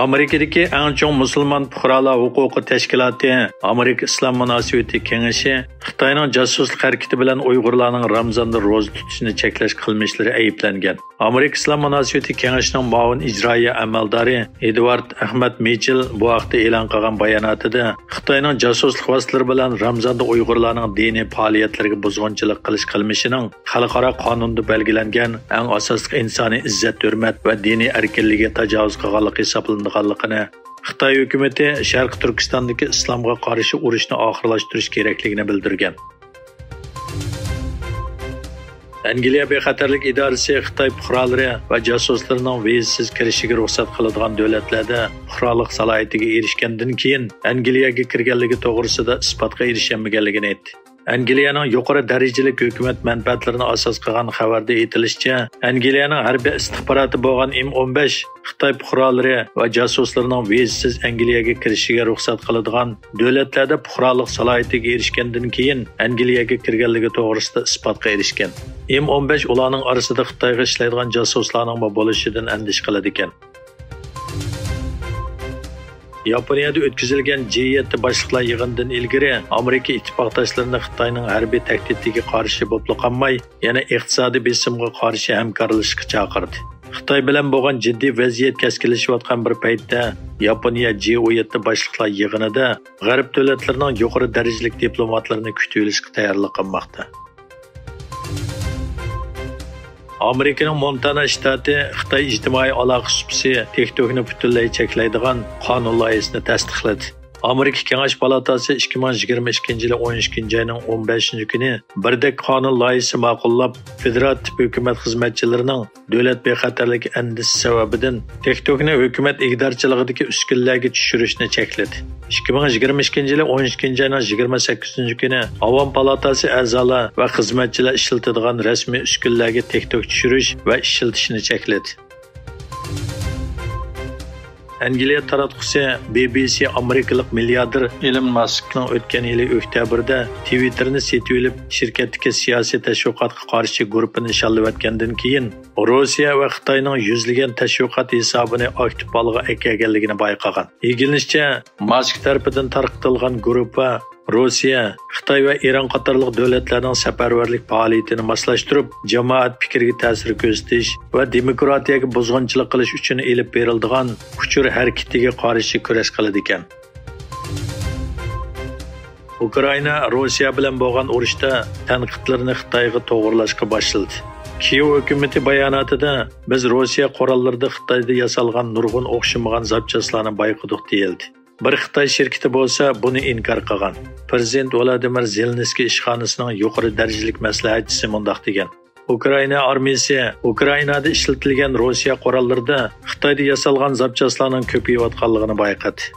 Amerikadagi eng chong musulmon fuqarolar huquqi tashkiloti Amerika Islom munosabati kengashi Xitoyning josuslik harakati bilan Uyg'urlarning Ramazonda ro'za tutishini cheklash qilmishlari ayblangan. Amerika Islom munosabati kengashining muavin ijroiya amaldori Edward Ahmad Mitchell bu haqda e'lon qilgan bayonotida Xitoyning josuslik vositalari bilan Ramazonda Uyg'urlarning diniy faoliyatlariga buzg'unchilik qilish qilmishining xalqaro qonunda belgilangan eng asosiy insoniy izzat, hurmat va diniy erkinlikka tajovuz qilganligi hisoblanganligini, Xitoy hukumati Sharq Turkistondagi islomga qarshi urushni oxirlashtirish kerakligini bildirgan. Angliya bexatarlik idorasi Xitoy fuqarolari va josuslarining vizasiz kirishiga ruxsat qiladigan davlatlarda fuqarolik salohiyatiga erishgandan keyin Angliyaga kirganligi to'g'risida isbotga erishilmaganligini aytdi. Angliyaning yuqori darajali hukumat manfaatlarini asos qilgan xabarda aytilishicha, Angliyaning harbiy istixboroti bo'lgan M15 Xitoy fuqarolari va josuslarining vizasiz Angliyaga kirishiga ruxsat qiladigan davlatlarda fuqarolik salohiyatiga erishgandan keyin Angliyaga kirganligi to'g'risida isbotga erishgan. M15 ularning orasida Xitoyga ishlaydigan josuslarning bo'lishidan andish qiladi ekan. Yaponiyada o'tkazilgan G7 boshliqlar yig'inidan ilgari Amerika ittifoqdoshlarini Xitoyning harbiy tahdidiga qarshi bo'lib qolmay, yana iqtisodiy besimga qarshi hamkorlashishga chaqirdi. Xitoy bilan bo'lgan jiddiy vaziyat keskinlashayotgan bir paytda Yaponiya G7 boshliqlar yig'inida G'arb davlatlarining yuqori darajali diplomatlarini kutib olishga tayyorlik qilmoqda. Amerikaning Montana shtati Xitoy ijtimoiy aloqa supsi TikTokni butunlay cheklaydigan qonun loyihasini tasdiqladi. Amerika Kengash palatasi 2022 yil 12 oyning 15 kuni birdek qonun loyihasi ma'qullab, federativ hukumat xizmatchilarining davlat bexatarligi andisi sababidan TikTokni hukumat igdorchiligidagi uskunlarga tushirishni chekladi. 2022 yil 12 oyning 28 kuni Avom palatasi a'zolari va xizmatchilar ishlatadigan rasmiy uskunlarga TikTok tushirish va ishlatishni chekladi. Angliya taratqusi BBC Amerikalik milliarder Elon Muskning o'tgan yil oktyabrda Twitterni setib olib, shirkatdagi siyosiy tashviqotga qarshi guruhini nishonlayotgandan keyin Rossiya va Xitoyning yuzlagan tashviqot hisobini aktiv holga kelganligini bayqagan. Ilginchcha, Musk tomonidan tarqatilgan guruh Rossiya, Xitoy va Eron qatorliq davlatlarning safarbarlik faoliyatini moslashtirib, jamoat fikriga ta'sir ko'rsatish va demokratiyaga buzg'unchilik qilish uchun elib beriladigan kuchur harakatiga qarshi kurash qiladi ekan. Ukraina Rossiya bilan bo'lgan urushda tanqidlarni Xitoyga to'g'rilashga boshladi. Kiev hukumati bayonotida biz Rossiya qurollarida Xitoyda yasalgan nurg'un o'xshamagan zapchastlarni bayqadik deyildi. Bir Xitoy shirkati bo'lsa buni inkor qilgan. Prezident Vladimir Zelenskiy ishxonasining yuqori darajali maslahatchisi mundaq degan: Ukraina armiyasi Ukrainada ishlatilgan Rossiya qurollarida Xitoyda yasalgan zapchastlarning ko'payayotganligini bayqadi.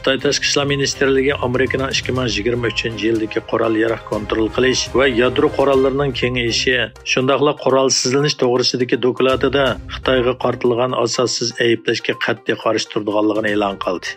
Xitoy Tashqi ishlar ministrligi Amerikaning 2023-yildagi qurol-yarog' kontrol qilish va yadro qurollarining kengayishi, shundaqla qurolsizlanish to'g'risidagi dokladida Xitoyga qartilgan asossiz ayblashga qat'iy qarshi turganligini e'lon qildi.